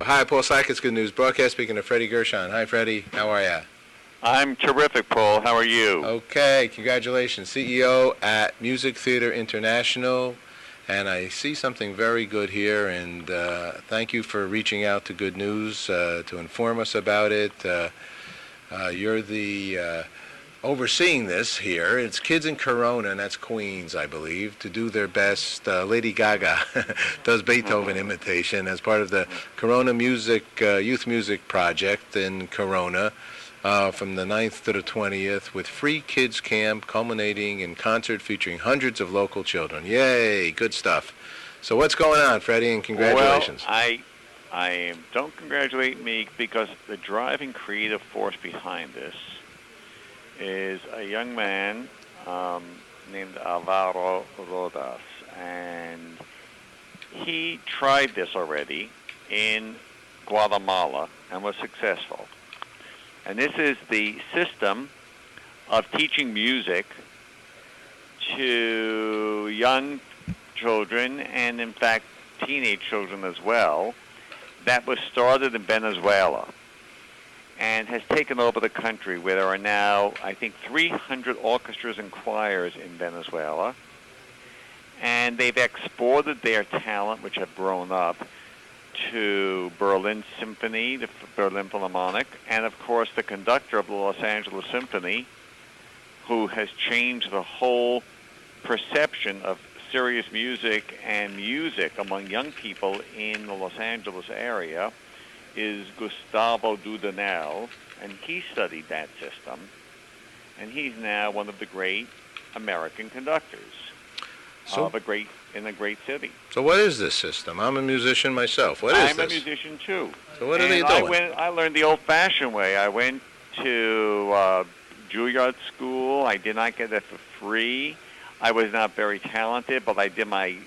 Hi, Paul Sykes, Good News Broadcast, speaking to Freddie Gershon. Hi, Freddie. How are ya? I'm terrific, Paul. How are you? Okay, congratulations. CEO at Music Theater International. And I see something very good here, and thank you for reaching out to Good News to inform us about it. You're the overseeing this here. It's kids in Corona, and that's Queens, I believe, to do their best. Lady Gaga does Beethoven imitation as part of the Corona Music Youth Music Project in Corona from the 9th to the 20th with free kids camp culminating in concert featuring hundreds of local children. Yay, good stuff. So what's going on, Freddie, and congratulations. Well, I don't congratulate me because the driving creative force behind this is a young man named Alvaro Rodas, and he tried this already in Guatemala and was successful. And this is the system of teaching music to young children and, in fact, teenage children as well, that was started in Venezuela and has taken over the country, where there are now, I think, 300 orchestras and choirs in Venezuela. And they've exported their talent, which have grown up, to Berlin Symphony, the Berlin Philharmonic, and, of course, the conductor of the Los Angeles Symphony, who has changed the whole perception of serious music and music among young people in the Los Angeles area, is Gustavo Dudamel, and he studied that system, and he's now one of the great American conductors in a great city. So what is this system? I'm a musician myself. What is this? I'm a musician too. So what are they doing? I learned the old-fashioned way. I went to Juilliard school. I did not get it for free. I was not very talented, but I did I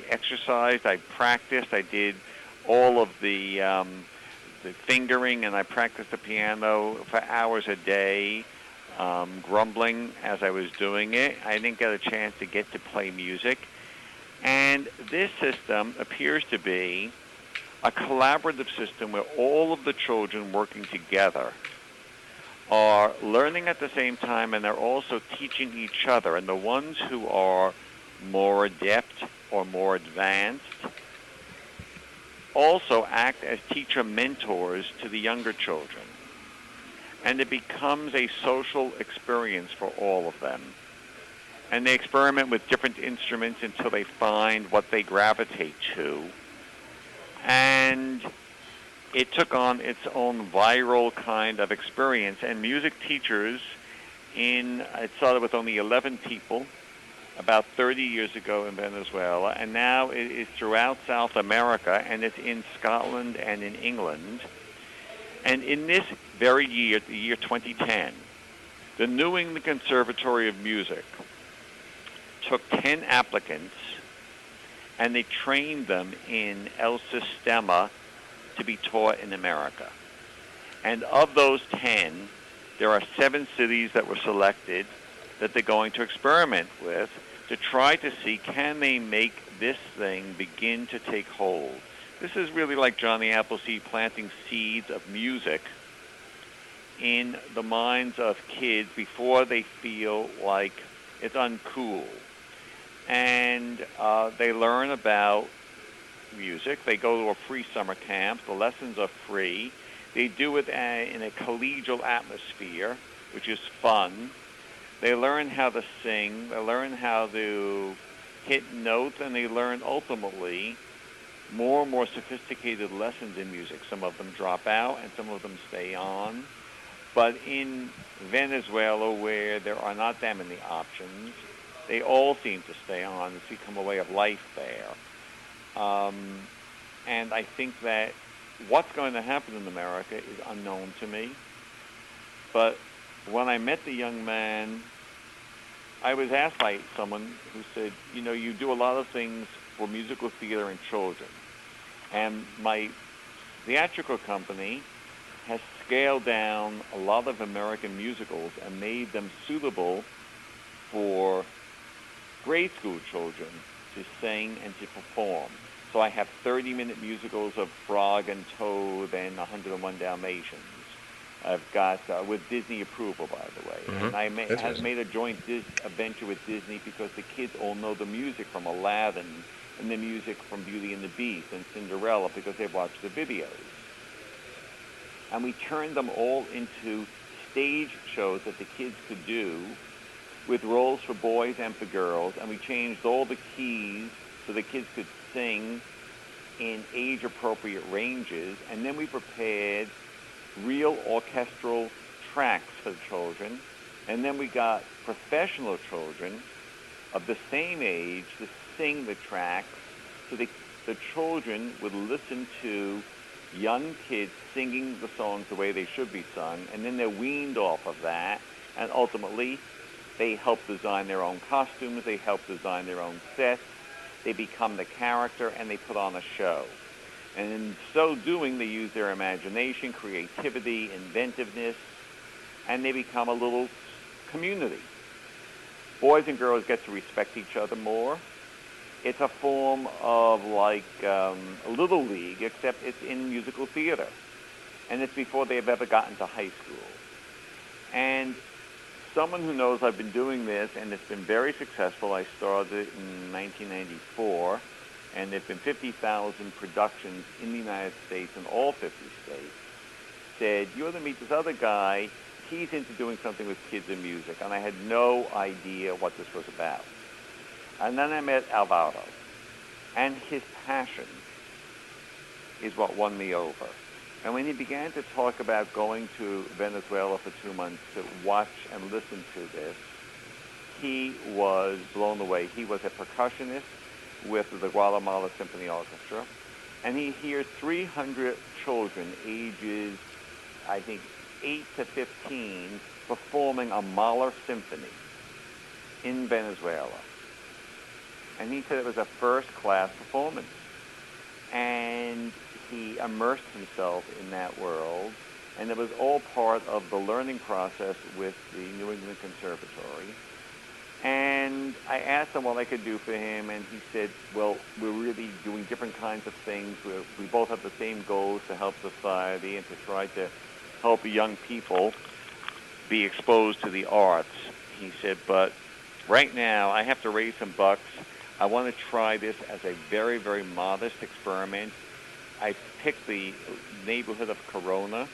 exercised, I practiced, I did all of the fingering, and I practiced the piano for hours a day, grumbling as I was doing it. I didn't get a chance to get to play music. And this system appears to be a collaborative system where all of the children working together are learning at the same time, and they're also teaching each other. And the ones who are more adept or more advanced also act as teacher mentors to the younger children. And it becomes a social experience for all of them. And they experiment with different instruments until they find what they gravitate to. And it took on its own viral kind of experience. And music teachers it started with only 11 people about 30 years ago in Venezuela, and now it is throughout South America, and it's in Scotland and in England. And in this very year, the year 2010, the New England Conservatory of Music took 10 applicants, and they trained them in El Sistema to be taught in America. And of those 10, there are 7 cities that were selected that they're going to experiment with to try to see, can they make this thing begin to take hold. This is really like Johnny Appleseed planting seeds of music in the minds of kids before they feel like it's uncool. And they learn about music. They go to a free summer camp. The lessons are free. They do it in a collegial atmosphere, which is fun. They learn how to sing, they learn how to hit notes, and they learn ultimately more and more sophisticated lessons in music. Some of them drop out and some of them stay on. But in Venezuela, where there are not that many options, they all seem to stay on. It's become a way of life there. And I think that what's going to happen in America is unknown to me. But when I met the young man, I was asked by someone who said, you do a lot of things for musical theater and children. And my theatrical company has scaled down a lot of American musicals and made them suitable for grade school children to sing and to perform. So I have 30-minute musicals of Frog and Toad and 101 Dalmatians. I've got, with Disney approval, by the way. Mm-hmm. And I have made a joint venture with Disney because the kids all know the music from Aladdin and the music from Beauty and the Beast and Cinderella because they've watched the videos. And we turned them all into stage shows that the kids could do with roles for boys and for girls. And we changed all the keys so the kids could sing in age-appropriate ranges. And then we prepared real orchestral tracks for the children. And then we got professional children of the same age to sing the tracks so the children would listen to young kids singing the songs the way they should be sung, and then they're weaned off of that, and ultimately they help design their own costumes, they help design their own sets, they become the character, and they put on a show. And in so doing, they use their imagination, creativity, inventiveness, and they become a little community. Boys and girls get to respect each other more. It's a form of like a Little League, except it's in musical theater. And it's before they've ever gotten to high school. And someone who knows I've been doing this, and it's been very successful. I started in 1994, and there have been 50,000 productions in the United States, in all 50 states, said, you ought to meet this other guy. He's into doing something with kids and music. And I had no idea what this was about. And then I met Alvaro, and his passion is what won me over. And when he began to talk about going to Venezuela for 2 months to watch and listen to this, he was blown away. He was a percussionist with the Guatemala Symphony Orchestra, and he hears 300 children, ages, I think, 8 to 15, performing a Mahler symphony in Venezuela. And he said it was a first-class performance. And he immersed himself in that world, and it was all part of the learning process with the New England Conservatory. And I asked him what I could do for him, and he said, well, we're really doing different kinds of things. We both have the same goals to help society and to try to help young people be exposed to the arts. He said, but right now I have to raise some bucks. I want to try this as a very, very modest experiment. I picked the neighborhood of Corona.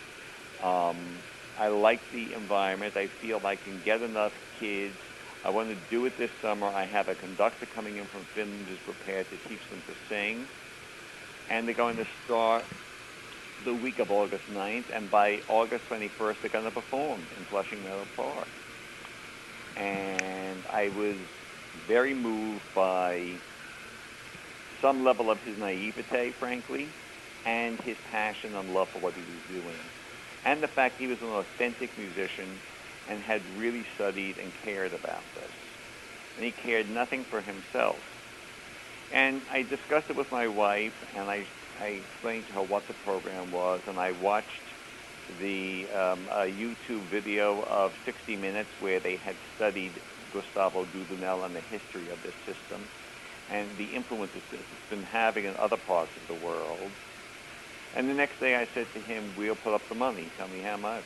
I like the environment. I feel I can get enough kids. I want to do it this summer. I have a conductor coming in from Finland who's prepared to teach them to sing. And they're going to start the week of August 9th. And by August 21st, they're going to perform in Flushing Meadow Park. And I was very moved by some level of his naivete, frankly, and his passion and love for what he was doing. And the fact he was an authentic musician and had really studied and cared about this. And he cared nothing for himself. And I discussed it with my wife, and I explained to her what the program was, and I watched the YouTube video of 60 Minutes where they had studied Gustavo Dudamel and the history of this system and the influence it's been having in other parts of the world. And the next day I said to him, we'll put up the money. Tell me how much.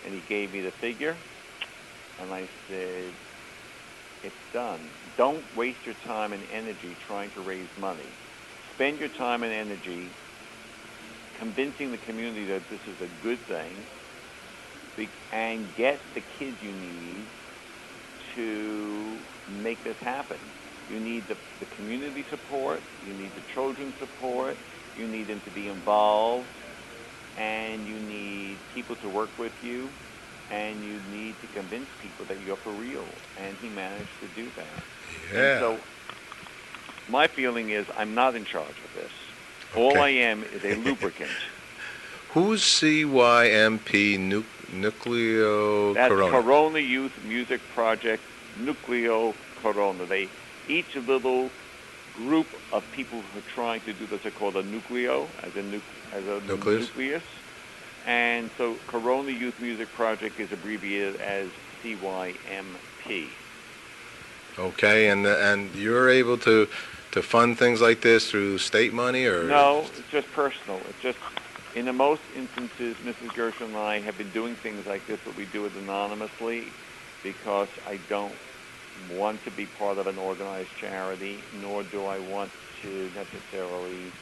And he gave me the figure, and I said, it's done. Don't waste your time and energy trying to raise money. Spend your time and energy convincing the community that this is a good thing, and get the kids you need to make this happen. You need the community support, you need the children's support, you need them to be involved, and you need people to work with you, and you need to convince people that you're for real. And he managed to do that. Yeah. And so my feeling is I'm not in charge of this. All I am is a lubricant. Who's CYMP Núcleo That's Corona? Corona Youth Music Project, Núcleo Corona. Each little group of people who are trying to do this are called a nucleo, as a nucleus. And so Corona Youth Music Project is abbreviated as CYMP. Okay, and you're able to to fund things like this through state money, or? No, it's just personal. It's just, in the most instances, Mrs. Gershon and I have been doing things like this, but we do it anonymously because I don't want to be part of an organized charity, nor do I want to necessarily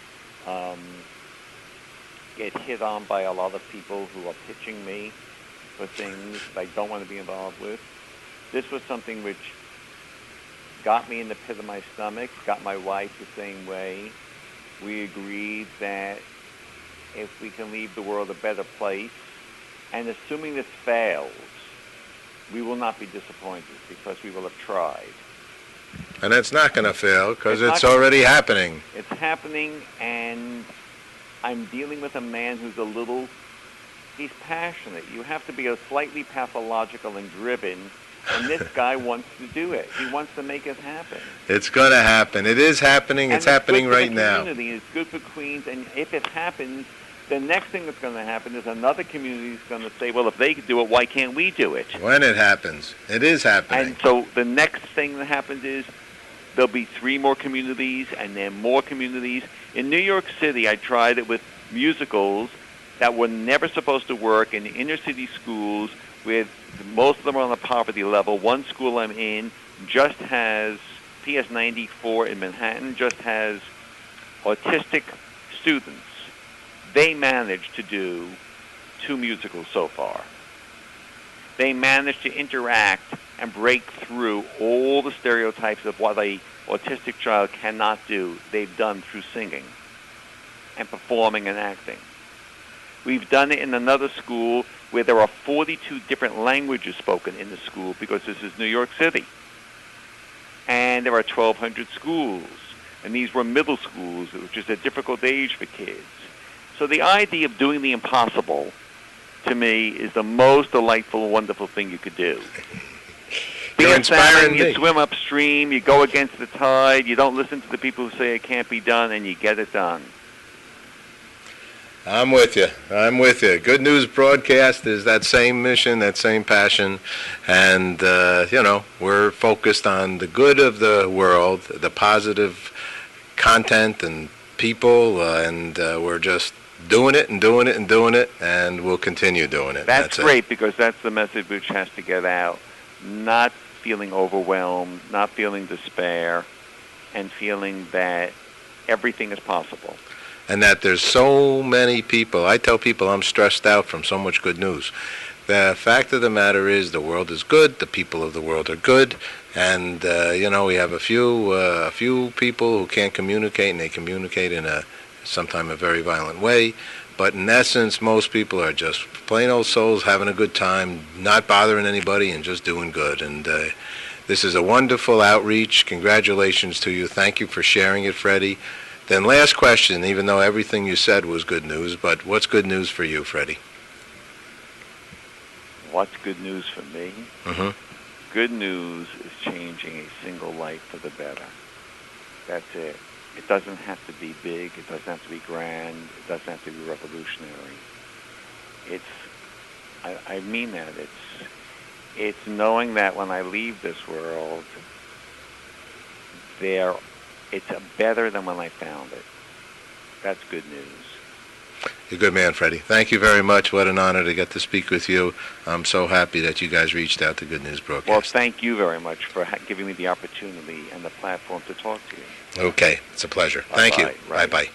get hit on by a lot of people who are pitching me for things that I don't want to be involved with. This was something which got me in the pit of my stomach, got my wife the same way. We agreed that if we can leave the world a better place, and assuming this fails, we will not be disappointed because we will have tried. And it's not going to fail because it's already happening. It's happening, and I'm dealing with a man who's he's passionate. You have to be a slightly pathological and driven, and this guy wants to do it. He wants to make it happen. It's going to happen. It is happening. It's happening right now. It's good for Queens, and if it happens, the next thing that's going to happen is another community is going to say, well, if they can do it, why can't we do it? When it happens. It is happening. And so the next thing that happens is there'll be 3 more communities, and then more communities. In New York City, I tried it with musicals that were never supposed to work in inner city schools with most of them are on the poverty level. One school I'm in just has, PS 94 in Manhattan, just has autistic students. They managed to do 2 musicals so far. They managed to interact and break through all the stereotypes of what an autistic child cannot do. They've done through singing and performing and acting. We've done it in another school where there are 42 different languages spoken in the school because this is New York City. And there are 1,200 schools. And these were middle schools, which is a difficult age for kids. So the idea of doing the impossible, to me, is the most delightful, wonderful thing you could do. You're inspiring me. You swim upstream, you go against the tide, you don't listen to the people who say it can't be done, and you get it done. I'm with you. I'm with you. Good News Broadcast is that same mission, that same passion, and, we're focused on the good of the world, the positive content and people, and we're just doing it and doing it and doing it, and we'll continue doing it. That's great, because that's the message which has to get out. Not feeling overwhelmed, not feeling despair, and feeling that everything is possible. And that there's so many people. I tell people I'm stressed out from so much good news. The fact of the matter is the world is good, the people of the world are good, and, we have a few people who can't communicate, and they communicate in sometimes a very violent way. But in essence, most people are just plain old souls having a good time, not bothering anybody, and just doing good. And this is a wonderful outreach. Congratulations to you. Thank you for sharing it, Freddie. Then last question, even though everything you said was good news, but what's good news for you, Freddie? What's good news for me? Mm-hmm. Good news is changing a single life for the better. That's it. It doesn't have to be big. It doesn't have to be grand. It doesn't have to be revolutionary. I mean that. It's knowing that when I leave this world, it's better than when I found it. That's good news. You're a good man, Freddie. Thank you very much. What an honor to get to speak with you. I'm so happy that you guys reached out to Good News Broadcast. Well, thank you very much for giving me the opportunity and the platform to talk to you. Okay. It's a pleasure. Thank you. Right. Bye-bye.